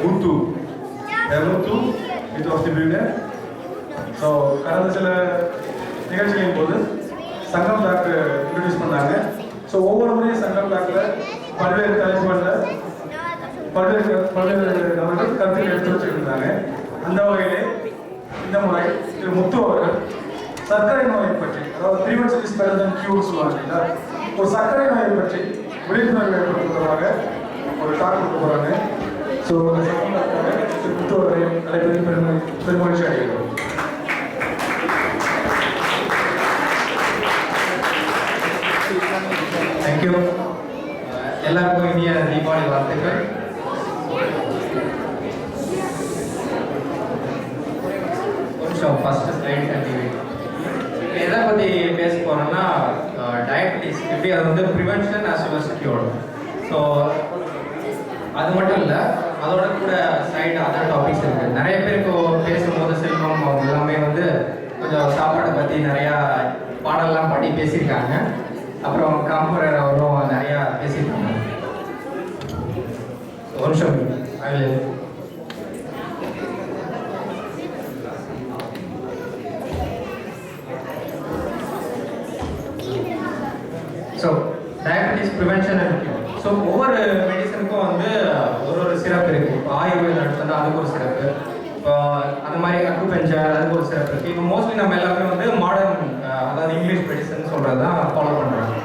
Muthu. Muthu, it was the builder. So கடந்த சில நிகழ்ச்சிகளின் போது சங்கம் டாக் இன்ட்ரடியூஸ் பண்ணாங்க. ஸோ ஒவ்வொரு முறையும் சங்கம் டாக்கில் பல்வேறு தலைப்புகளில் பல்வேறு நபர்கள் கருத்துக்கள் எடுத்து வச்சுருந்தாங்க. அந்த வகையிலே இந்த முறை திரு முத்து அவர்கள் சர்க்கரை நோயை பற்றி, அதாவது prevention is better then cure சொல்லுவாங்க இல்லைங்களா, ஒரு சர்க்கரை நோயை பற்றி விழிப்புணர்வு ஏற்படுத்துவதாக ஒரு டாக் கொடுக்க போகிறாங்க. ஸோ திரு முத்து அவர்களை அழைப்பதில் பெருமகிழ்ச்சி அடைகிறோம். தேங்க்யூ. எல்லாருக்கும் இனிய தீபாவளி வாழ்த்துக்கள். கொஞ்சம் ஃபர்ஸ்ட் ஸ்லைட் கண்டிப்பாக எதை பற்றி பேச போகிறோன்னா டயபெட்டிஸ் எப்படி அது வந்து prevention as well as cure. So அது மட்டும் இல்லை, அதோட கூட சைடு அதர் டாபிக்ஸ் இருக்குது. நிறைய பேருக்கு பேசும்போது செல்வம் அவங்க எல்லாமே வந்து கொஞ்சம் சாப்பாடை பற்றி நிறையா பாடலாம் பாடி பேசியிருக்காங்க. அப்புறம் காம்பரர் அவரும் நிறையா பேசியிருக்காங்க. ஒரு நிமிஷம் அதில் so diabetes prevention and cure. So ஒவ்வொரு மெடிசனுக்கும் வந்து ஒரு சிறப்பு இருக்குது. இப்போ ஆயுர்வேதம் எடுத்தோம்னா அதுக்கு ஒரு சிறப்பு, இப்போ அந்த மாதிரி அக்குபஞ்சர் அதுக்கு ஒரு சிறப்பு இருக்குது. இப்போ மோஸ்ட்லி நம்ம எல்லாருமே வந்து மாடர்ன், அதாவது இங்கிலீஷ் மெடிசன் சொல்கிறது தான் ஃபாலோ பண்ணுறாங்க.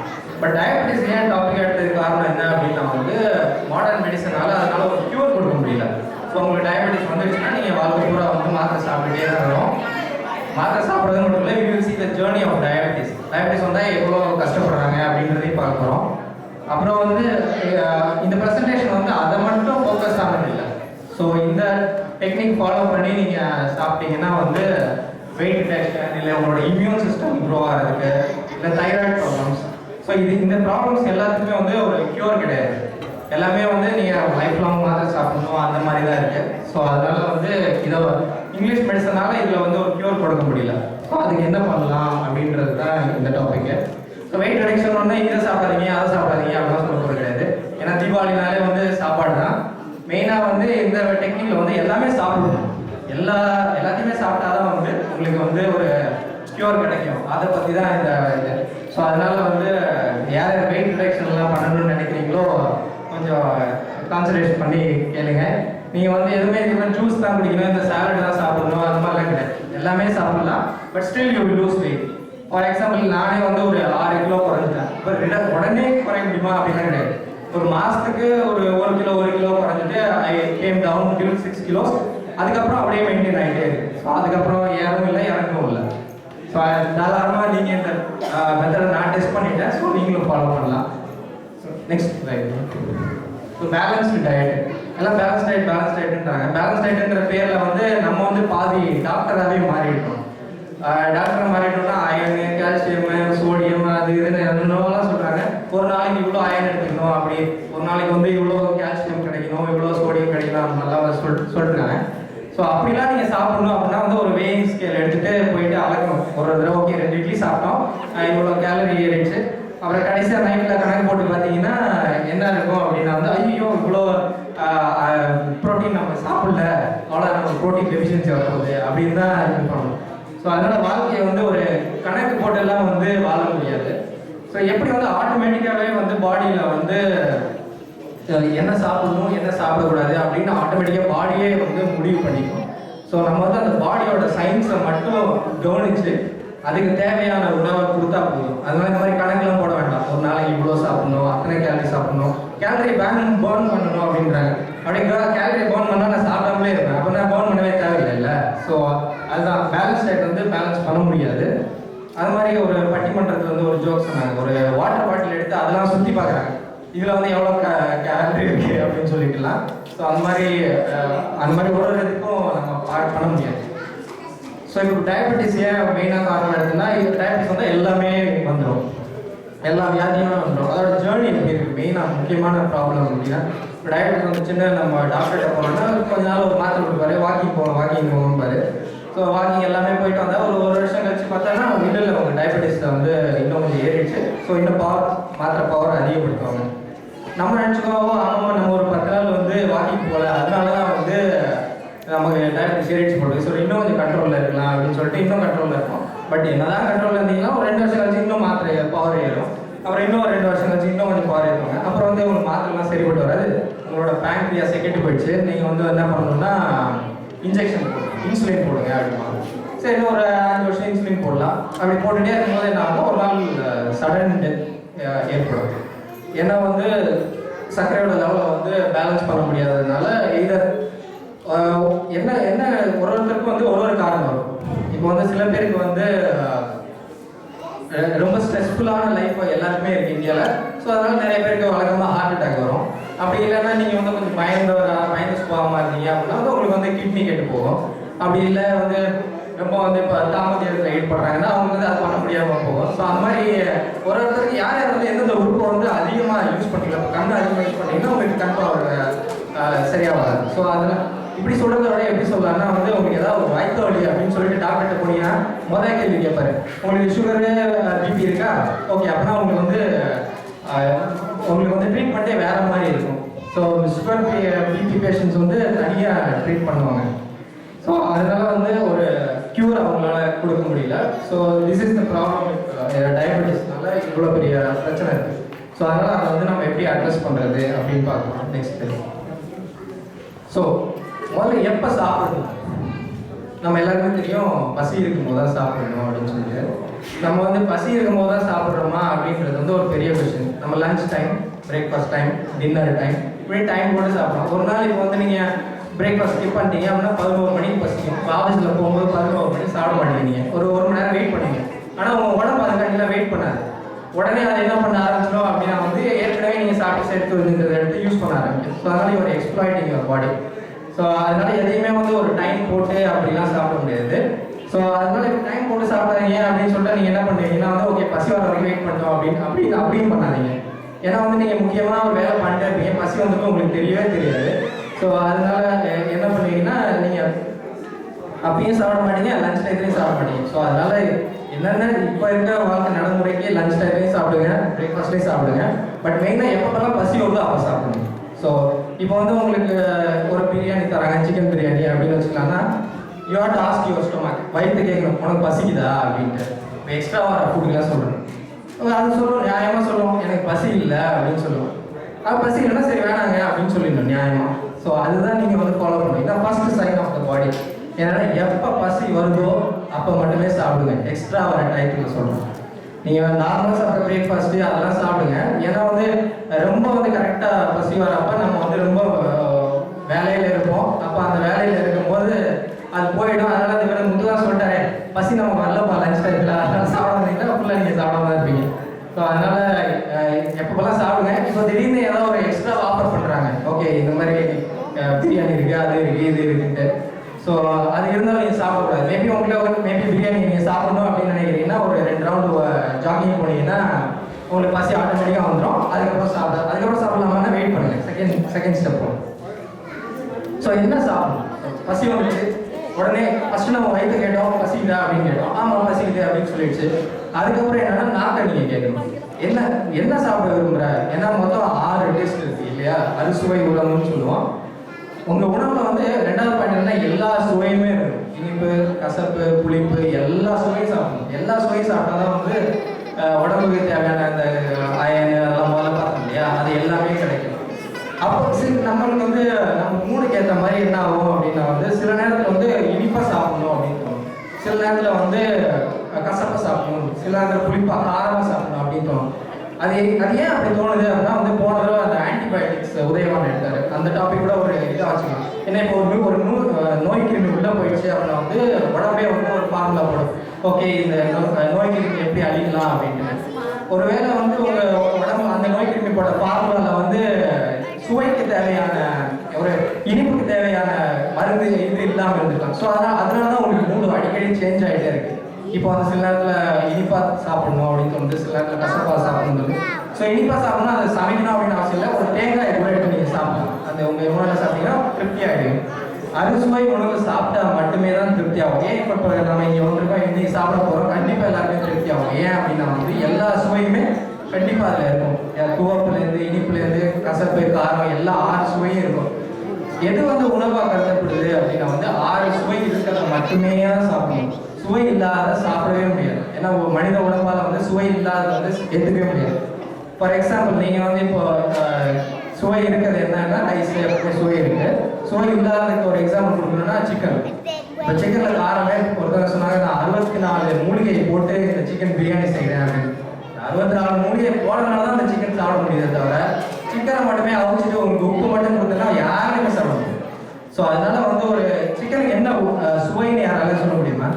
பட் டயபெட்டிஸ் ஏன் டாபிக் எடுத்ததுக்கு காரணம் என்ன அப்படின்னா வந்து மாடர்ன் மெடிசனால் அதனால ஒரு க்யூர் கொடுக்க முடியல. ஸோ உங்களுக்கு டயபெட்டிஸ் வந்துருச்சுன்னா நீங்கள் வாழ்க்கை பூரா வந்து மாத்திரை சாப்பிட்டுட்டே தான் வரும். மாத்திரை சாப்பிட்றது மட்டும் இல்லை, we will see the journey of diabetes. Diabetes வந்தால் எவ்வளோ கஷ்டப்படுறாங்க அப்படின்றதையும் பார்க்க போகிறோம். அப்புறம் வந்து இந்த ப்ரெசன்டேஷன் வந்து அதை மட்டும் ஃபோக்கஸ் ஆனது இல்லை. ஸோ இந்த டெக்னிக் ஃபாலோ பண்ணி நீங்கள் சாப்பிட்டீங்கன்னா வந்து வெயிட் ரிடக்ஷன், இல்லை உங்களோட இம்யூன் சிஸ்டம் இம்ப்ரூவ் ஆகிறதுக்கு, இல்லை தைராய்டு ப்ராப்ளம்ஸ். ஸோ இந்த ப்ராப்ளம்ஸ் எல்லாத்துக்குமே வந்து ஒரு க்யூர் கிடையாது. எல்லாமே வந்து நீங்கள் லைஃப் லாங் மாத்திரை சாப்பிடணும் அந்த மாதிரி தான் இருக்குது. ஸோ அதனால் வந்து இதை இங்கிலீஷ் மெடிசனால் இதில் வந்து ஒரு க்யூர் கொடுக்க முடியல. ஸோ அதுக்கு என்ன பண்ணலாம் அப்படின்றது தான் இந்த டாப்பிக்கு. ஸோ வெயிட் ரிடக்ஷன் ஒன்று இதை சாப்பிடாதீங்க அதை சாப்பிடாதீங்க அப்படிலாம் சொல்ல போகிறது கிடையாது. ஏன்னா தீபாவளினாலே வந்து சாப்பாடு தான் மெயினாக. வந்து இந்த டெக்னிக்கில் வந்து எல்லாமே சாப்பிடணும். எல்லாத்தையுமே சாப்பிட்டா தான் வந்து உங்களுக்கு வந்து ஒரு க்யூர் கிடைக்கும். அதை பற்றி தான் இந்த இது. ஸோ அதனால் வந்து யார் வெயிட் ரிடக்ஷன்லாம் பண்ணணும்னு நினைக்கிறீங்களோ கொஞ்சம் கான்சன்ட்ரேஷன் பண்ணி கேளுங்க. நீங்கள் வந்து எதுவுமே ஜூஸ் தான் குடிக்கணும், இந்த சாலட் தான் சாப்பிடணும் அந்த மாதிரிலாம் கிடையாது. எல்லாமே சாப்பிடலாம், but still you will lose weight. For example நானே வந்து ஒரு 6 கிலோ குறைஞ்சிட்டேன். இப்போ உடனே குறைய முடியுமா அப்படின்னா கிடையாது. ஒரு மாதத்துக்கு ஒரு 1 கிலோ குறைஞ்சிட்டு I came down till 6 kilos. அதுக்கப்புறம் அப்படியே மெயின்டைன் ஆகிட்டே இருக்கு. ஸோ அதுக்கப்புறம் ஏறவும் இல்லை இறங்கவும் இல்லை. ஸோ தாராளமாக நீங்கள் இந்த மெத்தடை நான் டெஸ்ட் பண்ணிட்டேன். ஸோ நீங்களும் ஃபாலோ பண்ணலாம். Next so balanced diet. எல்லாம் பேலன்ஸ் டயட்ன்றாங்க. பேலன்ஸ் டயட்டுங்கிற பேரில் வந்து நம்ம வந்து பாதி டாக்டராகவே மாறிட்டோம். டாக்டரை மாறிட்டோம்னா அயனு, கால்சியமு, சோடியம் அது இதுன்னு என்னென்னலாம் சொல்கிறாங்க. ஒரு நாளைக்கு இவ்வளோ அயன் எடுத்துக்கணும், அப்படி ஒரு நாளைக்கு வந்து இவ்வளோ கால்சியம் கிடைக்கணும், இவ்வளோ சோடியம் கிடைக்கணும், அந்த மாதிரிலாம் சொல்லிருக்காங்க. ஸோ அப்படிலாம் நீங்கள் சாப்பிடணும் அப்படின்னா வந்து ஒரு வெயிங் ஸ்கேல் எடுத்துகிட்டு போயிட்டு அளக்கணும். ஒரு தடவை ஓகே 2 இட்லி சாப்பிட்டோம், இவ்வளோ கேலரி ஏறிடுச்சு. அப்புறம் கடைசியாக நைட்டில் கணக்கு போட்டு பார்த்தீங்கன்னா என்ன இருக்கும் அப்படின்னா வந்து ஐயோ இவ்வளோ ப்ரோட்டீன் நம்ம சாப்பிடல, அவ்வளோ நம்ம ப்ரோட்டீன் டெஃபிஷியன்சி வரப்போகுது அப்படின்னு தான் இது பண்ணணும். ஸோ அதனால் வாழ்க்கையை வந்து ஒரு கணக்கு போட்டெல்லாம் வந்து வாழ முடியாது. ஸோ எப்படி வந்து ஆட்டோமேட்டிக்காகவே வந்து பாடியில் வந்து என்ன சாப்பிடணும் என்ன சாப்பிடக்கூடாது அப்படின்னு ஆட்டோமேட்டிக்காக பாடியே வந்து முடிவு பண்ணிக்கும். ஸோ நம்ம வந்து அந்த பாடியோட சயின்ஸை மட்டும் கவனித்து அதுக்கு தேவையான உணவை கொடுத்தா போதும். அதனால இந்த மாதிரி கணக்கெல்லாம் போட வேண்டாம். ஒரு நாளைக்கு இவ்வளோ சாப்பிடணும், அத்தனை கேலரி சாப்பிடணும், கேலரி பேர்ன் பண்ணணும் அப்படின்றாங்க. அப்படிங்கிற கேலரி பேர்ன் பண்ணால் நான் சாப்பிடாமலே இருப்பேன், அப்போ நான் பேர்ன் பண்ணவே தேவையில்லை. ஸோ அதுதான் பேலன்ஸ் டயட் வந்து பேலன்ஸ் பண்ண முடியாது. அது மாதிரி ஒரு பட்டிமன்றத்தில் வந்து ஒரு ஜோக் சொன்னாங்க. ஒரு வாட்டர் பாட்டில் எடுத்து அதெல்லாம் சுற்றி பார்க்குறாங்க, இதில் வந்து எவ்வளோ கேலரி இருக்குது அப்படின்னு சொல்லிட்டுலாம். ஸோ அந்த மாதிரி ஒரு இதுக்கும் நம்ம பண்ண முடியாது. ஸோ இப்போ டயபெட்டிஸ் ஏன் மெயினாக காரணம் எடுத்துன்னா, இது டயபெட்டிஸ் வந்து எல்லாமே வந்துடும், எல்லா வியாதியுமே வந்துடும். அதோட ஜேர்னி எப்படி இருக்குது, மெயினாக முக்கியமான ப்ராப்ளம் அப்படின்னா இப்போ டயபெட்டிஸ் வந்துச்சுன்னா நம்ம டாக்டர்கிட்ட போனோம்னா கொஞ்ச நாள் ஒரு மாத்திரை கொடுப்பாரு, வாக்கிங் போகணும்பாரு. ஸோ வாக்கிங் எல்லாமே போயிட்டு வந்தால் ஒரு வருஷம் கழிச்சு பார்த்தோன்னா இல்லை உங்கள் டயபெட்டிஸில் வந்து இன்னும் கொஞ்சம் ஏறிடுச்சு. ஸோ இன்னும் மாத்திரை பவர் அதிகப்படுத்துவாங்க. நம்ம நினச்சிக்கோவோ ஆமாம் நம்ம ஒரு 10 நாள் வந்து வாக்கிங் போகல அதனால தான் வந்து அப்படின்னு சொல்லிட்டு இன்னும் கண்ட்ரோலில் இருக்கும். பட் என்னதான் கண்ட்ரோலில் இருந்தீங்கன்னா ஒரு 2 வருஷம் கழிச்சு இன்னும் மாத்திரை பவர் ஏறும். அப்புறம் இன்னும் 2 வருஷம் கழிச்சு இன்னும் கொஞ்சம் பவர் ஏறுவாங்க. அப்புறம் வந்து உங்களுக்கு மாத்திரைலாம் சரிப்பட்டு வராது, உங்களோட பேங்க்ரியாஸ் கெட்டு போயிடுச்சு, நீங்கள் வந்து என்ன பண்ணணும்னா இன்ஜெக்ஷன் இன்சுலின் போடுங்க அப்படிமா. சரி ஒரு 5 வருஷம் இன்சுலின் போடலாம். அப்படி போட்டுகிட்டே இருக்கும்போது என்ன ஆகும், ஒரு நாள் சடன் டெத் ஏற்படும். ஏன்னா வந்து சர்க்கரையோட லெவலை வந்து பேலன்ஸ் பண்ண முடியாததுனால இதர் என்ன என்ன ஒருத்தருக்கும் வந்து ஒரு காரணம் வரும். இப்போ வந்து சில பேருக்கு வந்து ரொம்ப ஸ்ட்ரெஸ்ஃபுல்லான லைஃப் எல்லாருக்குமே இருக்குது இந்தியாவில். ஸோ அதனால் நிறைய பேருக்கு வழக்கமாக ஹார்ட் அட்டாக் வரும். அப்படி இல்லைன்னா நீங்கள் வந்து கொஞ்சம் பயந்து சுபாவமாக இருந்தீங்க அப்படின்னா வந்து உங்களுக்கு வந்து கிட்னி கெட்டு போகும். அப்படி இல்லை வந்து ரொம்ப வந்து இப்போ தாமதத்தில் ஈடுபடுறாங்கன்னா அவங்க வந்து அது பண்ண முடியாமல் போகும். ஸோ அந்த மாதிரி ஒருத்தருக்கு யார் யார் வந்து எந்தெந்த உறுப்பை வந்து அதிகமாக யூஸ் பண்ணிக்கலாம், இப்போ கண்ணை அதிகமாக யூஸ் பண்ணிங்கன்னா உங்களுக்கு கண்டிப்பாக சரியாகாது. ஸோ அதில் இப்படி சொல்கிறத விட எப்படி சொல்லலாம்னா வந்து உங்களுக்கு ஏதாவது ஒரு வயிற்று வலி அப்படின்னு சொல்லிட்டு டாக்டர்கிட்ட போனீங்கன்னா முதல் கேள்வி கேட்பாரு, உங்களுக்கு சுகரு பிபி இருக்கா? ஓகே, அப்படின்னா உங்களுக்கு வந்து ட்ரீட்மெண்ட்டே வேறு மாதிரி இருக்கும். ஸோ சுகர் பிபி பேஷண்ட்ஸ் வந்து தனியாக ட்ரீட் பண்ணுவாங்க. ஸோ அதனால வந்து ஒரு க்யூர் அவங்களால கொடுக்க முடியல. So this is the problem டயபெட்டிஸ்னால இவ்வளோ பெரிய பிரச்சனை இருக்குது. ஸோ அதனால் அதை வந்து நம்ம எப்படி அட்ரஸ் பண்ணுறது அப்படின்னு பார்க்கலாம் நெக்ஸ்ட். ஸோ முதல்ல எப்போ சாப்பிடணும்? நம்ம எல்லாருக்குமே தெரியும் பசி இருக்கும்போது தான் சாப்பிடணும் அப்படின்னு சொல்லிட்டு. நம்ம வந்து பசி இருக்கும்போது தான் சாப்பிட்றோமா அப்படின்றது வந்து ஒரு பெரிய கொஸ்டின். நம்ம lunch time, breakfast time, dinner time, இப்படி டைம் போட்டு சாப்பிடலாம். ஒரு நாள் இப்போ வந்து நீங்கள் பிரேக்ஃபாஸ்ட் ஸ்கிப் பண்ணிட்டீங்க அப்படின்னா 11 மணிக்கு பசிக்கும். ஆஃபீஸில் போகும்போது 11 மணிக்கு சாப்பிட மாட்டேங்கிறீங்க, ஒரு மணி நேரம் வெயிட் பண்ணுவீங்க. ஆனால் உங்கள் உடம்பு அதுக்காண்டிலாம் வெயிட் பண்ணாது. உடனே அதை என்ன பண்ண ஆரம்பிச்சிடும் அப்படின்னா வந்து ஏற்கனவே நீங்கள் சாப்பிட்டு சேர்த்து வந்துங்கிறத எடுத்து யூஸ் பண்ண ஆரம்பிக்கும். ஸோ அதனால ஒரு எக்ஸ்ப்ளாய்டிங் யுவர் பாடி. ஸோ அதனால எதையுமே வந்து ஒரு டைம் போட்டு அப்படிலாம் சாப்பிட முடியாது. ஸோ அதனால இப்போ டைம் போட்டு சாப்பிடாதீங்க அப்படின்னு சொல்லிட்டு நீங்கள் என்ன பண்ணுவீங்கன்னா வந்து ஓகே பசி வர வரைக்கும் வெயிட் பண்ணுறோம் அப்படியும் பண்ணாதீங்க. ஏன்னா வந்து நீங்கள் முக்கியமாக ஒரு வேலை பண்ணிட்டே இருப்பீங்க, பசி வந்துட்டு உங்களுக்கு தெரியவே தெரியாது. ஸோ அதனால என்ன பண்ணுவீங்கன்னா நீங்கள் அப்பயும் சாப்பிட மாட்டீங்க, லஞ்ச் டைத்துலையும் சாப்பிட மாட்டீங்க. ஸோ அதனால என்னென்ன இப்போ இருக்க வாழ்க்கை நடைமுறைக்கு லஞ்ச் டைம்லையும் சாப்பிடுங்க, பிரேக்ஃபாஸ்ட்லேயும் சாப்பிடுங்க. பட் மெயினாக எப்போல்லாம் பசி வருதோ அப்போ சாப்பிடுங்க. ஸோ இப்போ வந்து உங்களுக்கு ஒரு பிரியாணி தராங்க, சிக்கன் பிரியாணி அப்படின்னு வச்சுக்கலாம்னா you have to ask your stomach, வயிற்று கேட்கணும் உனக்கு பசிக்குதா அப்படின்ட்டு. இப்போ எக்ஸ்ட்ராவாக ஃபுட்டுலாம் சொல்லணும். அது சொல்லுவோம், நியாயமாக சொல்லுவோம் எனக்கு பசி இல்லை அப்படின்னு சொல்லுவோம். அது பசி இல்லைன்னா சரி வேணாங்க அப்படின்னு சொல்லிடணும் நியாயமாக. ஸோ அதுதான் நீங்கள் வந்து ஃபாலோ பண்ணுங்க. இதான் ஃபர்ஸ்ட் சைன் ஆஃப் த பாடி. ஏன்னா எப்போ பசி வருதோ அப்போ மட்டுமே சாப்பிடுங்க. எக்ஸ்ட்ரா வர டைத்துக்கு சொல்கிறோம். நீங்கள் நார்மலாக சாப்பிட்ற பிரேக்ஃபாஸ்ட்டு அதெல்லாம் சாப்பிடுங்க. ஏன்னா வந்து ரொம்ப வந்து கரெக்டாக பசி வரப்போ நம்ம வந்து ரொம்ப வேலையில் இருப்போம். அப்போ அந்த வேலையில் இருக்கும்போது அது போயிடும். அதனால் அந்த வேலை முதுகாக சொல்லிட்டாரு பசி நமக்கு வரலப்பா லஞ்ச் டைத்தில், அதனால் சாப்பிடாதீங்கன்னா ஃபுல்லாக நீங்கள் சாப்பிடாம இருப்பீங்க. ஸோ அதனால் எப்போலாம் சாப்பிடுங்க. இப்போ திடீர்னு ஏதாவது ஒரு எக்ஸ்ட்ரா ஆஃபர் பண்ணுறாங்க, ஓகே இந்த மாதிரி பிரியாணி இருக்குது, அது இருக்குது, இது இருக்குன்ட்டு. ஸோ அது இருந்தாலும் நீங்கள் சாப்பிடக்கூடாது. மேபி பிரியாணி நீங்கள் சாப்பிடணும் அப்படின்னு நினைக்கிறீங்கன்னா ஒரு 2 ரவுண்டு ஜாக்கிங் போனீங்கன்னா உங்களுக்கு பசி ஆட்டோமேட்டிக்காக வந்துடும். அதுக்கப்புறம் சாப்பிடலாமான்னா வெயிட் பண்ணுங்கள், செகண்ட் ஸ்டெப். ஸோ என்ன சாப்பிடணும்? பசி வந்துட்டு உடனே ஃபஸ்ட்டு நம்ம வயிற்று கேட்டோம் பசிக்குதா அப்படின்னு கேட்டோம், ஆமாம் பசிக்குது அப்படின்னு சொல்லிடுச்சு. அதுக்கப்புறம் என்னன்னா நாக்கை நீங்கள் கேட்கணும், என்ன சாப்பிட விரும்புகிற. ஏன்னா மொத்தம் 6 டேஸ்ட் இருக்குது இல்லையா, அறுசுவை உணவுன்னு சொல்லுவோம். உங்கள் உணவில் வந்து 2வது பாயிண்ட்னா எல்லா சுவையுமே இருக்கும். இனிப்பு, கசப்பு, புளிப்பு எல்லா சுவையும் சாப்பிடணும். எல்லா சுவையும் சாப்பிட்டா தான் வந்து உடம்புக்கு தேவையான அந்த அயன் அதெல்லாம் முதல்ல பார்த்தோம் இல்லையா, அது எல்லாமே கிடைக்கும். அப்போ நம்மளுக்கு வந்து நம்ம மூணுக்கு ஏற்ற மாதிரி என்ன ஆகும் அப்படின்னா வந்து சில நேரத்தில் வந்து இனிப்பாக சாப்பிடணும் அப்படின்னு தோணும், சில நேரத்தில் வந்து கசப்பாக சாப்பிடணும், சில நேரத்தில் புளிப்பாக காரமாக சாப்பிடணும் அப்படின்னு தோணும். அது ஏன் அப்படி தோணுது அப்படின்னா வந்து போன தடவை அந்த ஆன்டிபயோட்டிக்ஸ் உதயவான் எடுத்தாரு, அந்த டாபிக் கூட ஒரு இதாக வச்சுக்கலாம். ஏன்னா இப்போ ஒரு நோய் கிருமி உள்ளே போயிடுச்சு அப்படின்னா வந்து உடம்பே வந்து ஒரு ஃபார்முலா போடும், ஓகே இந்த நோய் கிருமி எப்படி அழிக்கலாம் அப்படின்ட்டு. ஒருவேளை வந்து உங்கள் உடம்பு அந்த நோய் கிருமி போட ஃபார்முலாவில் வந்து சுவைக்கு தேவையான ஒரு இனிப்புக்கு தேவையான மருந்து இது இல்லாமல் இருந்துக்கலாம். ஸோ அதனால தான் உங்களுக்கு மூடு அடிக்கடி சேஞ்ச் ஆகிட்டே இருக்குது. இப்போ வந்து சில நேரத்தில் இனிப்பாக சாப்பிடணும் அப்படின்னு தோணுது, சில நேரத்தில் கசப்பாக சாப்பிடணும். ஸோ இனிப்பாக சாப்பிடணும் அது சமைக்கணும் அப்படின்னு அவசியம் இல்லை, ஒரு தேங்காய் கூட எடுத்து நீங்கள் சாப்பிடலாம். அந்த உங்கள் உணவில் சாப்பிட்டீங்கன்னா திருப்தி ஆகிடும். அறுசுவை உணவு சாப்பிட்டா மட்டுமே தான் திருப்தி ஆகும். ஏன் இப்போ நம்ம இங்கே வந்துருக்கோம், இன்னைக்கு சாப்பிட போகிறோம், கண்டிப்பாக எல்லாருமே திருப்தி ஆகும். ஏன் அப்படின்னா வந்து எல்லா சுவையுமே கண்டிப்பாக அதில் இருக்கும். துவப்புலேருந்து இனிப்புலேருந்து கசப்பு காரம் எல்லா 6 சுவையும் இருக்கும். எது வந்து உணவாக கருதப்படுது அப்படின்னா வந்து 6 சுவை இருக்கிறத மட்டுமே தான் சாப்பிடணும். சுவை இல்லாத சாப்பிடவே முடியாது. ஏன்னா ஒரு மனித உணவால் வந்து சுவை இல்லாத வந்து ஏற்றுக்கவே முடியாது. ஃபார் எக்ஸாம்பிள் நீங்கள் வந்து இப்போ சுவை இருக்கிறது என்னன்னா ரைஸ்ல எப்பவுமே சுவை இருக்கு. சுவை இல்லாததுக்கு ஒரு எக்ஸாம்பிள் கொடுக்கணும்னா சிக்கன். இப்போ சிக்கனில் காரமே ஒருத்தர் சொன்னாங்க நான் 64 மூலிகை போட்டு இந்த சிக்கன் பிரியாணி செய்கிறேன் அப்படின்னு. 64 மூலிகை போடுறதுனால தான் அந்த சிக்கன் சாப்பிட முடியுதே தவிர சிக்கனை மட்டுமே அவிச்சிட்டு உங்களுக்கு உப்பு மட்டும் கொடுத்தா யாருமே சாப்பிட முடியும். ஸோ அதனால வந்து ஒரு சிக்கனுக்கு என்ன சுவைன்னு யாரால சொல்ல முடியுமா?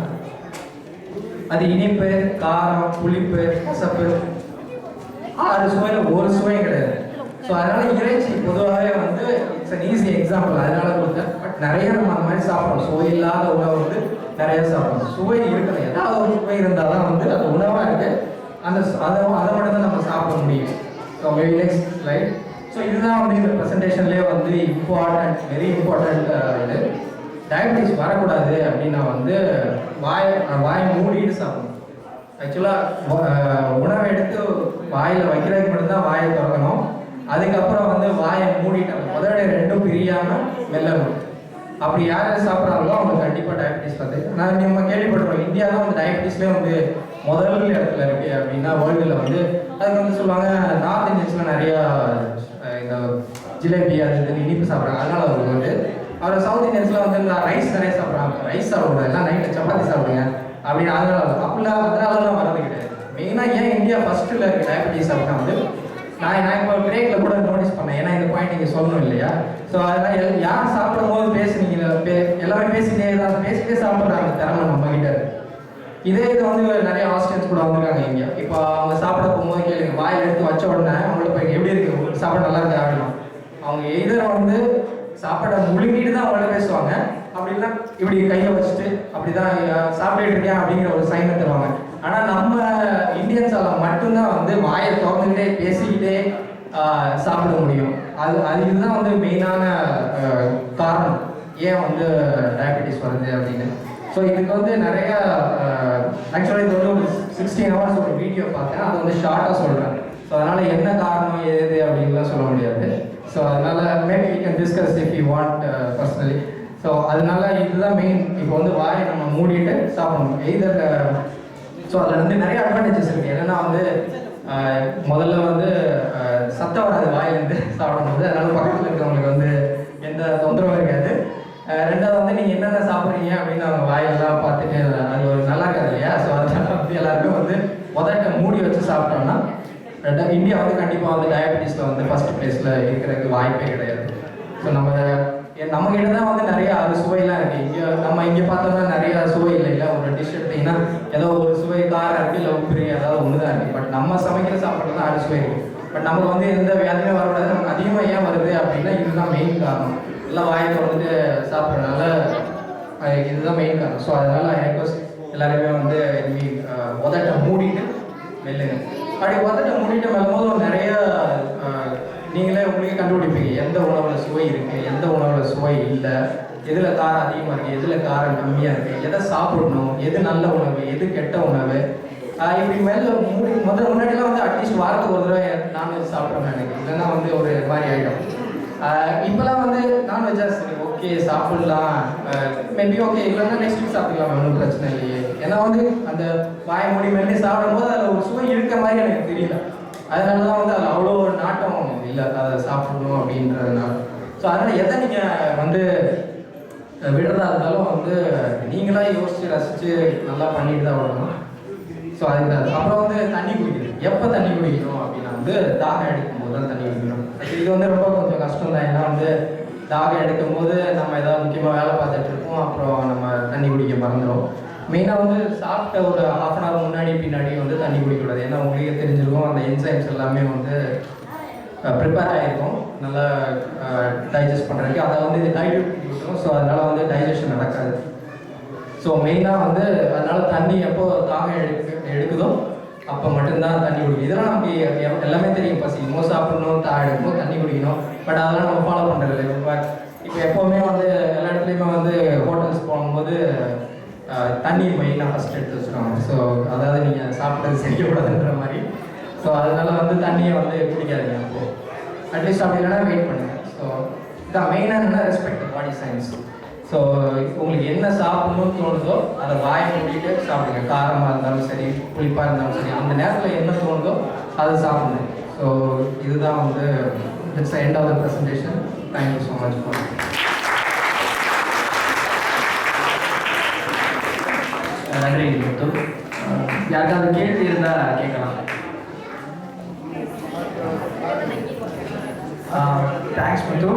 அது இனிப்பு, காரம், புளிப்பு, கசப்பு, 6 சுவையில் ஒரு சுவையும் கிடையாது. ஸோ அதனால இறைச்சி பொதுவாகவே வந்து இட்ஸ் அன் ஈஸி எக்ஸாம்பிள் அதனால கொடுத்தேன். பட் நிறைய நம்ம அந்த மாதிரி சாப்பிடணும். சுவை இல்லாத உணவு வந்து நிறைய சாப்பிடணும். சுவை இருக்கிற ஏதாவது ஒரு சுவை இருந்தால் தான் வந்து அது உணவாக இருக்கு. அந்த அதை மட்டும் தான் நம்ம சாப்பிட முடியும். So maybe next slide. So இதுதான் வந்து இந்த ப்ரெசன்டேஷன்லேயே வந்து இம்பார்ட்டன்ட், வெரி இம்பார்ட்டன்ட். இது டயபிட்டிஸ் வரக்கூடாது அப்படின்னா வந்து வாய் மூடிட்டு சாப்பிடணும். ஆக்சுவலாக உணவை எடுத்து வாயில் வைக்கிறதுக்கு மட்டும்தான் வாயை திறக்கணும். அதுக்கப்புறம் வந்து வாயை மூடிட்டாங்க. முதல்ல ரெண்டும் பிரியாமல் மெல்லணும். அப்படி யார் சாப்பிட்றாங்களோ அவங்க கண்டிப்பாக டயபிட்டிஸ் வந்து நான் நம்ம கேள்விப்பட்டிருக்கோம். இந்தியா தான் வந்து டயபிட்டிஸ்லேயே வந்து முதல் இடத்துல இருக்கு அப்படின்னா வேர்ல்டில் வந்து அதுக்கு வந்து சொல்லுவாங்க நார்த் இந்தியன்ஸில் நிறையா இந்த ஜிலேபி அது இது இனிப்பு சாப்பிட்றாங்க. அதனால அவருக்கு வந்து அவர் சவுத் இந்தியன்ஸில் வந்து இந்த ரைஸ் நிறைய சாப்பிட்றாங்க. ரைஸ் சாப்பிடக்கூடாது, எல்லாம் நைட்டில் சப்பாத்தி சாப்பிடுங்க அப்படின்னு. அதனாலலாம் வரது கிடையாது. மெயினாக ஏன் இந்தியா ஃபர்ஸ்ட்டில் இருக்குது டயபிட்டிஸ் அப்படின்னா வந்து நான் இப்போ பிரேக்கில் கூட நோட்டீஸ் பண்ணேன். ஏன்னா இந்த பாயிண்ட் நீங்கள் சொல்லணும் இல்லையா? ஸோ அதனால் யார் சாப்பிடும் போது பேசுனீங்க எல்லாமே பேசிட்டே சாப்பிட்றாங்க திறமை நம்ம கிட்ட. இதே இது வந்து நிறைய ஆஸ்டியன்ஸ் கூட வந்திருக்காங்க இங்கே. இப்போ அவங்க சாப்பிட போகும்போது கேளுங்க, வாயில் எடுத்து வச்ச உடனே அவங்களுக்கு இப்போ எப்படி இருக்கு சாப்பாடு நல்லா இருக்கு அப்படின்னா அவங்க எதிர வந்து சாப்பாடை முழுங்கிட்டு தான் அவங்கள பேசுவாங்க. அப்படின்னா இப்படி கையை வச்சுட்டு அப்படிதான் சாப்பிட்டுட்டு இருக்கேன் அப்படிங்கிற ஒரு சைனை தருவாங்க. ஆனால் நம்ம இந்தியன்ஸால மட்டும்தான் வந்து வாயை திறந்துக்கிட்டே பேசிக்கிட்டே சாப்பிட முடியும். இதுதான் வந்து மெயினான காரணம் ஏன் வந்து டயபிட்டிஸ் வருது அப்படின்னு. ஸோ இதுக்கு வந்து நிறைய ஆக்சுவலாக இது வந்து ஒரு 16 hours ஒரு வீடியோ பார்த்தேன். அது வந்து ஷார்ட்டாக சொல்கிறேன். ஸோ அதனால் என்ன காரணம் எது அப்படின்லாம் சொல்ல முடியாது. ஸோ அதனால் maybe we can discuss if you want personally. So அதனால இதுதான் மெயின். இப்போ வந்து வாயை நம்ம மூடிட்டு சாப்பிடணும் எய்தர். ஸோ அதில் வந்து நிறைய அட்வான்டேஜஸ் இருக்குது. என்னென்னா வந்து முதல்ல வந்து சத்தம் வராது வாயிலேருந்து சாப்பிடும்போது. அதனால பக்கத்தில் இருக்கிறவங்களுக்கு வந்து எந்த தொந்தரவும் இருக்காது. ரெண்டாவது வந்து நீங்கள் என்னென்ன சாப்பிட்றீங்க அப்படின்னு அவங்க வாயெல்லாம் பார்த்துட்டு அது ஒரு நல்லா இருக்காது இல்லையா? ஸோ அதனால வந்து எல்லாருக்கும் வந்து முதல்ல மூடி வச்சு சாப்பிட்டோம்னா இந்தியா வந்து கண்டிப்பாக வந்து டயபிட்டிஸில் வந்து ஃபர்ஸ்ட் பிளேஸில் இருக்கிறதுக்கு வாய்ப்பே கிடையாது. ஸோ நம்ம கிட்ட தான் வந்து நிறைய சுவையெல்லாம் இருக்குது. நம்ம இங்கே பார்த்தோம்னா நிறைய சுவை இல்லை. ஒரு டிஷ் எடுத்தீங்கன்னா ஏதோ ஒரு சுவை காரம் இருக்குது, இல்லை உப்பு ஏதாவது ஒன்று தான் இருக்குது. பட் நம்ம சமைக்கிற சாப்பாடு தான் சுவை இருக்குது. பட் நமக்கு வந்து எந்த வியாதியுமே வரக்கூடாது. நமக்கு அதிகமாக ஏன் வருது அப்படின்னா இதுதான் மெயின் காரணம். எல்லாம் வாய்க்கு வந்து சாப்பிட்றதுனால இதுதான் மெயின் காரணம். ஸோ அதனால ரெக்வஸ்ட் எல்லாருமே வந்து உதட்ட மூடிட்டு மெல்லுங்க. அப்படி உதட்ட மூடிட்டு மெல்லும்போது நிறைய நீங்களே உங்களுக்கே கண்டுபிடிப்பீங்க எந்த உணவில் சுவை இருக்குது, எந்த உணவில் சுவை இல்லை, எதில் காரம் அதிகமாக இருக்குது, எதில் காரம் கம்மியாக இருக்குது, எதை சாப்பிடணும், எது நல்ல உணவு, எது கெட்ட உணவு. இப்படி முன்னாடிலாம் வந்து அட்லீஸ்ட் வாரத்துக்கு ஒரு தடவை நான்வெஜ் சாப்பிட்றோம் எனக்கு, இல்லைன்னா வந்து ஒரு மாதிரி ஆகிடும். இப்போலாம் வந்து நான்வெஜ்ஜாக சரி ஓகே சாப்பிட்லாம், மேபி ஓகே இல்லைன்னா நெக்ஸ்ட் வீக் சாப்பிடலாம், ஒன்றும் பிரச்சனை இல்லையே. ஏன்னா வந்து அந்த வாய் மூடி மெல்லி சாப்பிடும்போது அதில் ஒரு சுவை இருக்க மாதிரி எனக்கு தெரியல. அதனால தான் வந்து அதில் அவ்வளோ ஒரு நாட்டம் இல்லை அதை சாப்பிடணும் அப்படின்றதுனால. ஸோ அதனால் எதை நீங்கள் வந்து விடுறதா இருந்தாலும் வந்து நீங்களாக யோசித்து ரசித்து நல்லா பண்ணிட்டு தான் விடணும். ஸோ அதுக்கு அப்புறம் வந்து தண்ணி குடிக்கணும். எப்போ தண்ணி குடிக்கணும் அப்படின்னா வந்து தாகம் எடுக்கும்போது தான் தண்ணி குடிக்கணும். இது வந்து ரொம்ப கொஞ்சம் கஷ்டம் தான். ஏன்னா வந்து தாகம் எடுக்கும்போது நம்ம ஏதாவது முக்கியமாக வேலை பார்த்துட்டு இருப்போம், அப்புறம் நம்ம தண்ணி குடிக்க மறந்துடும். மெயினாக வந்து சாப்பிட்ட ஒரு 1/2 hour முன்னாடி பின்னாடி வந்து தண்ணி குடிக்கக்கூடாது. ஏன்னா உங்களுக்கே தெரிஞ்சிருக்கும் அந்த என்சைம்ஸ் எல்லாமே வந்து ப்ரிப்பேர் ஆகிருக்கும் நல்லா டைஜஸ்ட் பண்ணுறதுக்கு. அதை வந்து டைல்யூட் பண்ணிவிட்டோம். ஸோ அதனால் வந்து டைஜஷன் நடக்காது. ஸோ மெயினாக வந்து அதனால் தண்ணி எப்போ தாகம் எடுக்குதோ அப்போ மட்டும்தான் தண்ணி குடிக்கணும். இதெல்லாம் நமக்கு எல்லாமே தெரியும். பசிக்கும்போது சாப்பிடணும், எடுக்கும்போது தண்ணி குடிக்கணும். பட் அதெல்லாம் நம்ம ஃபாலோ பண்ணுறது இல்லை. இப்போ எப்போவுமே வந்து எல்லா இடத்துலையுமே வந்து ஹோட்டல்ஸ் போகும்போது தண்ணி மெயினாக ஃபஸ்ட் எடுத்து வச்சுருவாங்க. ஸோ அதாவது நீங்கள் சாப்பிட்றது செய்யக்கூடாதுன்ற மாதிரி. ஸோ அதனால வந்து தண்ணியை வந்து குடிக்காதீங்க. அப்போது அட்லீஸ்ட் அப்படி இல்லைன்னா வெயிட் பண்ணுங்கள். ஸோ இதான் மெயினாக என்னென்னா ரெஸ்பெக்ட் பாடி சயின்ஸ். ஸோ உங்களுக்கு என்ன சாப்பிடணும்னு தோணுதோ அதை வாயை மூடிட்டு சாப்பிடுங்க. காரமாக இருந்தாலும் சரி, புளிப்பாக இருந்தாலும் சரி, அந்த நேரத்தில் என்ன தோணுதோ அதை சாப்பிடுங்க. ஸோ இதுதான் வந்து it's end of the presentation. Thank you so much for. நன்றி முத்து. யாருக்காவது கேள்வி இருந்தால் கேட்கலாம். தேங்க்ஸ் முத்து.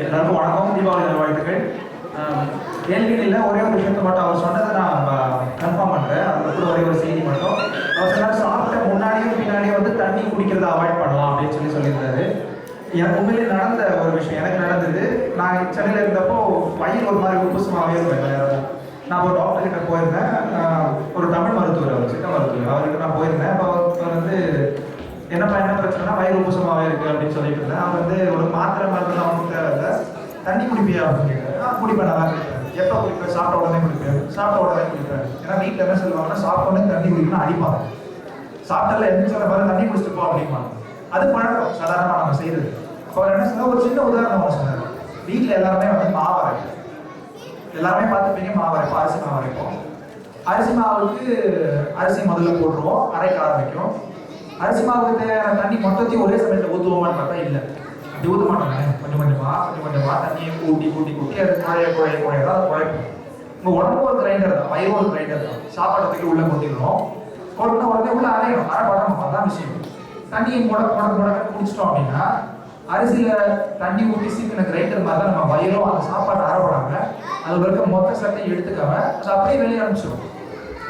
எல்லாருக்கும் வணக்கம், தீபாவளி நல்வாழ்த்துக்கள். கேள்விகள் இல்லை, ஒரே ஒரு விஷயத்தை மட்டும் அவர் சொன்னதை நான் கன்ஃபார்ம் பண்ணுறேன். அதில் கூட ஒரே ஒரு செய்தி மட்டும். அவர் சொன்னார் சாப்பிட்ட முன்னாடியும் பின்னாடியும் வந்து தண்ணி குடிக்கிறத அவாய்ட் பண்ணலாம் அப்படின்னு சொல்லியிருந்தாரு. எனக்கு உண்மையிலே நடந்த ஒரு விஷயம் எனக்கு நடந்தது. நான் சென்னையில் இருந்தப்போ வயிறு ஒரு மாதிரி உப்புசமாகவே இருந்தேன். நான் ஒரு டாக்டர் கிட்ட போயிருந்தேன். ஒரு தமிழ் மருத்துவர், அவர் சித்த மருத்துவர், அவர்கிட்ட நான் போயிருந்தேன். அப்போ அவர் வந்து என்னப்பா என்ன பிரச்சனைனா வயிறு உப்புசமாகவே இருக்குது அப்படின்னு சொல்லிட்டு இருந்தேன். அவர் வந்து ஒரு மாத்திரை மருந்து அவனுக்கு தேவை, தண்ணி குடிப்பியா அப்படின்னு கேட்குறேன். குடிப்பேன், நல்லா குடிப்பேன். எப்போ குடிப்பேன்? சாப்பிட்ட உடனே குடிப்பேன். சாப்பிட்ட உடனே குடிப்பேன். ஏன்னா வீட்டில் என்ன சொல்லுவாங்கன்னா சாப்பிட்ட உடனே தண்ணி குடிக்கணும், அடிப்பாங்க. சாப்பிட்டல எந்த சொல்ல பாரு தண்ணி குடிச்சிட்டு போ அப்படிம்பாங்க. அது பழக்கம் சாதாரணமாக நம்ம செய்யறது. அப்போ அவர் என்ன சொன்னா, ஒரு சின்ன உதாரணம் அவர் சொன்னார். வீட்டில் எல்லாருமே வந்து மாவு அரைப்போம். எல்லாருமே பார்த்துப்பீங்க, மாவு அரைப்போம், அரிசி மாவு அரைப்போம். அரிசி மாவுக்கு அரிசி முதல்ல போட்டுருவோம், அரைக்க ஆரம்பிக்கும். அரிசி மாவுக்கு தேவையான தண்ணி மொத்தத்தையும் ஒரே சமயத்தில் ஊற்றுவோமான்னு பார்த்தா இல்லை. அப்படி ஊற்ற மாட்டோங்க. கொஞ்சம் கொஞ்சமாக தண்ணியை கூட்டி அது குழைய தான் குழைப்போம். உங்கள் உடம்பு ஒரு கிரைண்டர் தான், வயிறு ஒரு கிரைண்டர் தான். சாப்பாட்டத்துக்கு உள்ளே கொட்டிடணும், கொட்டின உடனே உள்ள அரையணும், அரைப்படணும். அதான் விஷயம். தண்ணியை முடக்க குடிச்சிட்டோம் அப்படின்னா அரிசியில் தண்ணி ஊற்றி சீக்கின கிரைண்டர் மாதிரி தான் நம்ம வயிறும் அந்த சாப்பாடு அரைப்படாம அதில் இருக்க மொத்த சட்டையை எடுத்துக்காம அது அப்படியே வெளியே அனுப்பிச்சிடும்.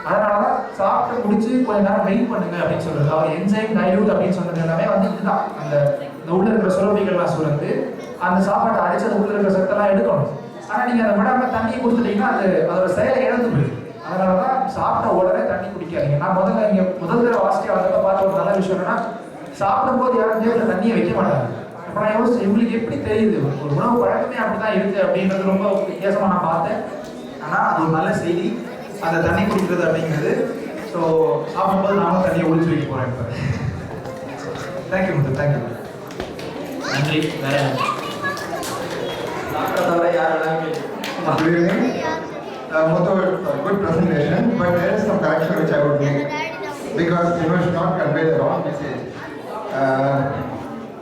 அதனால தான் சாப்பிட்டு முடிச்சு கொஞ்ச நேரம் வெயிட் பண்ணுங்க அப்படின்னு சொல்றது. அவர் என்சைம் டைல்யூட் அப்படின்னு சொன்னது எல்லாமே வந்து இதுதான். அந்த உள்ள இருக்கிற சுரப்பிகள்லாம் சுரந்து அந்த சாப்பாட்டை அடிச்சு அது உள்ள இருக்கிற சத்தெல்லாம் எடுக்கணும். ஆனால் நீங்கள் அதை விடாம தண்ணியை கொடுத்துட்டீங்கன்னா அது அதோட செயலை இழந்து போயிடும். அதனால தான் சாப்பிட்ட உடனே தண்ணி குடிக்காதீங்க. நான் முதல்ல இங்கே முதல் தடவை வாசிக்க அதை பார்த்த ஒரு நல்ல விஷயம் என்னன்னா, சாப்பிடும்போது யாரும் தேவையில்ல தண்ணியை வைக்க மாட்டாங்க. அப்போ நான் யோசிச்சேன், இவங்களுக்கு எப்படி தெரியுது ஒரு உணவு பழக்கமே அப்படிதான் இருக்கு அப்படின்றது ரொம்ப வித்தியாசமாக நான் பார்த்தேன். ஆனால் அது ஒரு நல்ல செய்தி, அந்த தண்ணி குடிக்கிறது அப்படிங்கிறது. ஸோ சாப்பிடும்போது நானும் தண்ணியை ஒழிச்சு வைக்க போகிறேன் இப்போ. தேங்க்யூ முத்து, தேங்க்யூ. நன்றி. வேற டாக்டர் தவிர யாரெல்லாம் Good evening. Muthu, good presentation, but there is some correction which I would make because you should not convey the wrong message.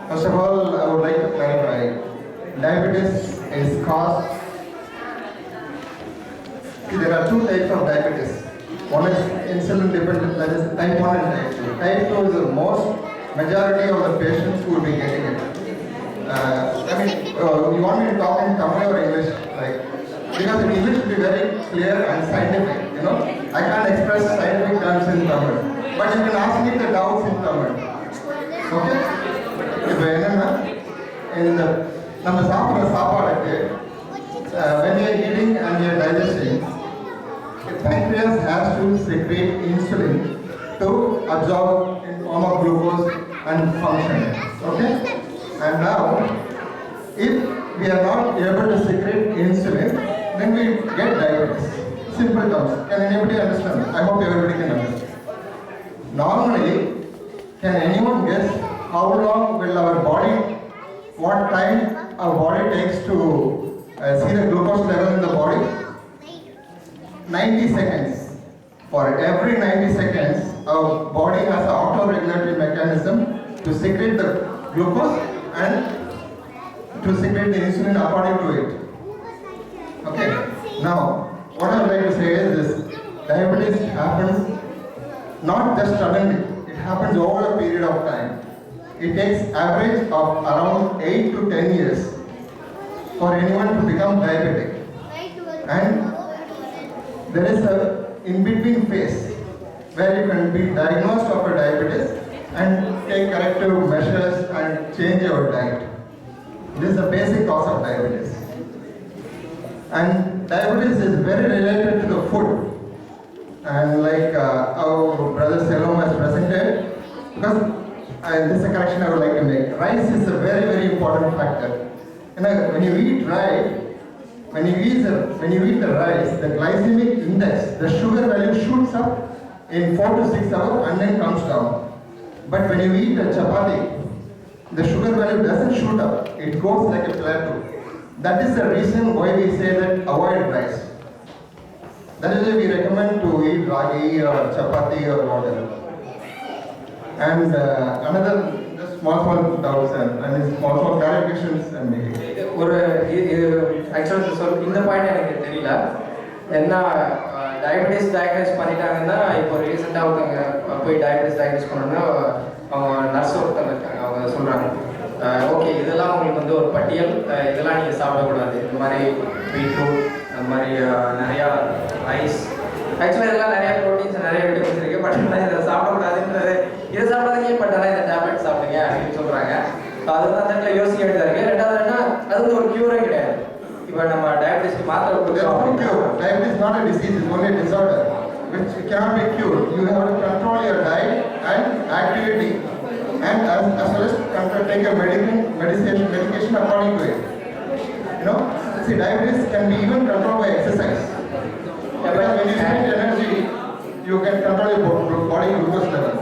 First of all, I would like to clarify: diabetes is caused. There are two types of diabetes. One is insulin dependent, that is type 1 and type 2. Type 2 is the most majority of the patients who will be getting it. You want me to talk in Tamil or English? Like, because in English will be very clear and scientific, I can't express scientific terms in Tamil. But you can ask me the doubts in Tamil. Okay? இப்போ என்னன்னா, இந்த நம்ம சாப்பிட்ற சாப்பாடுக்கு when you are eating and you are digesting, the pancreas has to secrete insulin to absorb in form of glucose and function. Okay? And now, if we are not able to secrete insulin, then we get diabetes. Simple terms. Can anybody understand? I hope everybody can understand. Normally, can anyone guess how long will our body, what time our body takes to see the glucose level in the body? 90 seconds. For every 90 seconds, our body has an auto-regulatory mechanism to secrete the glucose and to secrete the insulin according to it. Okay. Now, what I would like to say is this: diabetes happens not just suddenly; it happens over a period of time. It takes average of around 8 to 10 years for anyone to become diabetic, and there is a in-between phase where you can be diagnosed of a diabetes and take corrective measures and change your diet. This is the basic cause of diabetes. And diabetes is very related to the food. And like our brother Selom has presented, because this is a correction I would like to make. Rice is a very, very important factor. When you eat rice, when you eat the rice, the glycemic index, the sugar value shoots up in 4 to 6 hours and then comes down. But when you eat a chapati, the sugar value doesn't shoot up, it goes like a plateau. That is the reason why we say that avoid rice. That is why we recommend to eat ragi or chapati or whatever. And another just small doubts and small clarifications I'm making. ஒரு ஆக்சுவலாக சொல் இந்த point எனக்கு தெரியல. என்ன diabetes diagnose பண்ணிட்டாங்கன்னா இப்போ ரீசெண்டாக ஒருத்தவங்க போய் டயபெட்டிஸ் டயக்னோஸ் பண்ணோன்னா அவங்க நர்ஸ் ஒருத்தவங்க இருக்காங்க, அவங்க சொல்கிறாங்க ஓகே இதெல்லாம் உங்களுக்கு வந்து ஒரு பட்டியல், இதெல்லாம் நீங்கள் சாப்பிடக்கூடாது, இந்த மாதிரி பீட்ரூட் அந்த மாதிரி நிறையா ரைஸ், ஆக்சுவலாக இதெல்லாம் நிறையா ப்ரோட்டீன்ஸ் நிறைய விட்டமின்ஸ் இருக்குது, பட் ஆனால் இதை சாப்பிடக்கூடாதுன்றது இதை சாப்பிடாதீங்க, பட் ஆனால் இந்த டேப்லெட் சாப்பிடுங்க அப்படின்னு சொல்கிறாங்க. ஸோ அதுதான் அந்த இடத்துல யோசிக்க வேண்டியதாக இருக்குது. ரெண்டாவது என்ன, அது வந்து ஒரு க்யூரே கிடையாது. இப்போ நம்ம டயபெட்டிஸ்க்கு மாத்திரை கொடுக்குறோம். Diabetes is not a disease, it's only a disorder which cannot be cured. You have to control your diet and activity, and as well as take a medication according to it. You know, see, diabetes can be even controlled by exercise. Yeah, Because when you spend energy, you can control your body glucose level.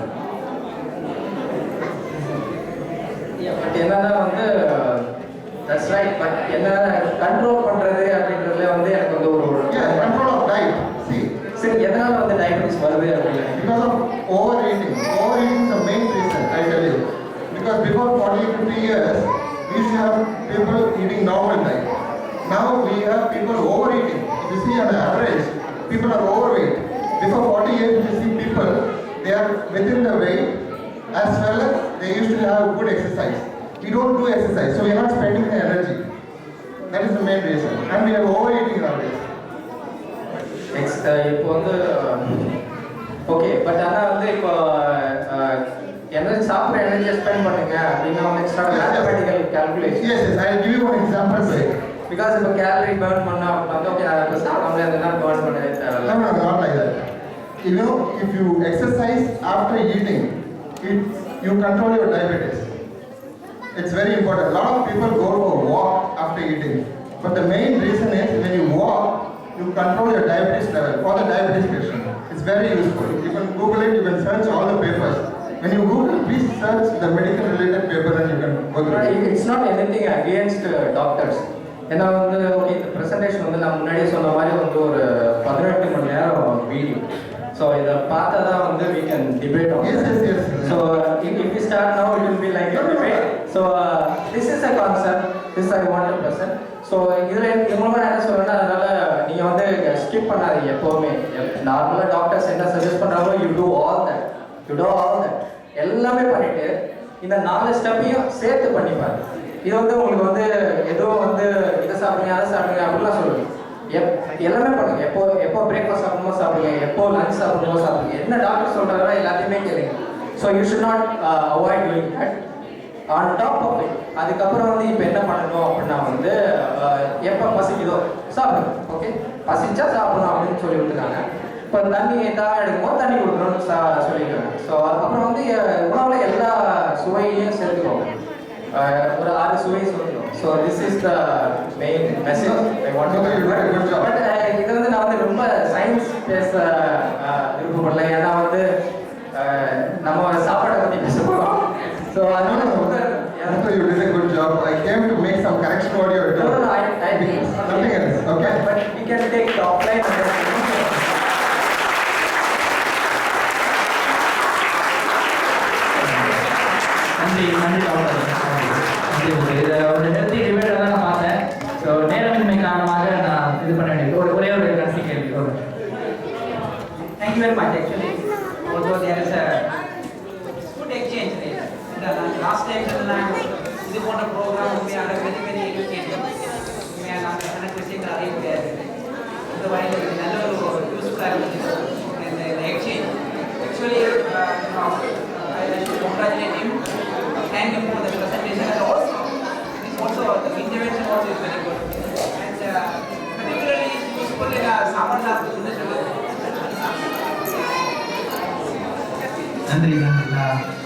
But என்னன்னா வந்து that's right, but என்ன control பண்ணுறது அப்படின்றதுல வந்து எனக்கு வந்து ஒரு Yeah, control of diet. See, சரி எதனால வந்து டயபெட்டிஸ் வருது அப்படின்னு because of overeating. Overeating is the main reason, I tell you. Because before 40-50 years, we used to have people eating normal diet. Now we have people overeating. If you see on average, people are overweight. Before 40 years, if you see people, they are within the weight, as well as they used to have good exercise. We don't do exercise, so we are not spending the energy. That is the main reason. And we are overeating nowadays. இப்போ வந்து okay, but ஆனால் வந்து இப்போ energy சாப்பிட்ற எனர்ஜியை spend பண்ணுங்க அப்படின்னா வந்து extra mathematical calculation. Yes, I'll give you one example for it. Because இப்போ கேலரி பர்ன் பண்ணா அப்படின்னா ஓகே நான் இப்போ சாப்பிடாமலே அதெல்லாம் பர்ன் பண்ணவே தேவையில்ல. No, not like that. You know, if you exercise after eating, you control your diabetes. It's very important. A lot of people go for a walk after eating. But the main reason is when you walk, you control your diabetes level for the diabetes patient. It's very useful. You can Google it, you can search all the papers. When you Google, please search the medical related paper and you can go through it. It's not anything against doctors. ஏன்னா வந்து okay இந்த presentation வந்து நான் முன்னாடியே சொன்ன மாதிரி வந்து ஒரு 18 மணி நேரம் வீடியோ. ஸோ இதை பார்த்தா தான் வந்து we can debate on Yes, that. yes, yes. So if we start now, it will be like a debate. So this is a concept. This I want to present. So இதில் இது மூலமாக நான் என்ன சொல்கிறேன்னா, அதனால் நீங்கள் வந்து ஸ்கிப் பண்ணாதீங்க எப்போவுமே. நார்மலாக டாக்டர்ஸ் என்ன சஜஸ்ட் பண்ணுறாங்களோ யூ டூ ஆல் தட் எல்லாமே பண்ணிவிட்டு இந்த 4 ஸ்டெப்பையும் சேர்த்து பண்ணிப்பாரு. இது வந்து உங்களுக்கு வந்து எதுவும் வந்து இதை சாப்பிடுங்க அதை சாப்பிடுங்க அப்படிலாம் சொல்லுங்க. எல்லாமே பண்ணுங்க. எப்போ பிரேக்ஃபாஸ்ட் சாப்பிடணுமோ சாப்பிடுங்க, எப்போ லஞ்ச் சாப்பிடணுமோ சாப்பிடுங்க, என்ன டாக்டர் சொல்கிறாரோ எல்லாத்தையுமே கேளுங்க. So you should not avoid doing that. On top of it அதுக்கப்புறம் வந்து இப்போ என்ன பண்ணணும் அப்படின்னா வந்து எப்போ பசிக்குதோ சாப்பிடுங்க. ஓகே, பசிச்சா சாப்பிடணும் அப்படின்னு சொல்லி விட்டுருக்காங்க. இப்போ தண்ணி தான் எடுக்கும்போது தண்ணி கொடுக்கணும்னு சொல்லியிருக்காங்க. ஸோ அதுக்கப்புறம் வந்து உணவில் எல்லா சுவையையும் சேர்த்துக்கோங்க. ஒரு 6 சுவை சொல்லணும். So this is the main message I want to convey. But இது வந்து நான் வந்து ரொம்ப சயின்ஸ் பேச விருப்பப்படல. ஏன்னா வந்து நம்ம சாப்பாடை பற்றி பேச போகிறோம். ஸோ அதனால You did a good job. I came to make some correction what you are doing. No, I think Nothing else. Okay. But we can take the offline. நன்றி டாக்டர். இதை ஒரு ஹெல்த்தி டிபேட் தான் நான் பார்த்தேன். So நேரமின்மை காரணமாக நான் இது பண்ண வேண்டியது ஒரே ஒரு கடைசி கேள்வி. Thank you very much. Actually, although there is a good exchange, right? The last time இது போன்ற ப்ரோக்ராம் உண்மையாக very educated. உண்மையாக நாங்கள் கணக்கு விஷயங்கள் அறிய முடியாது. இந்த வகையில் நல்ல ஒரு யூஸ்ஃபுல்லாக இருந்துச்சு இந்த exchange. Actually, I should congratulate him. Thank him for the presentation and also the intervention also is very good. And particularly useful in Samarnath in the நன்றி.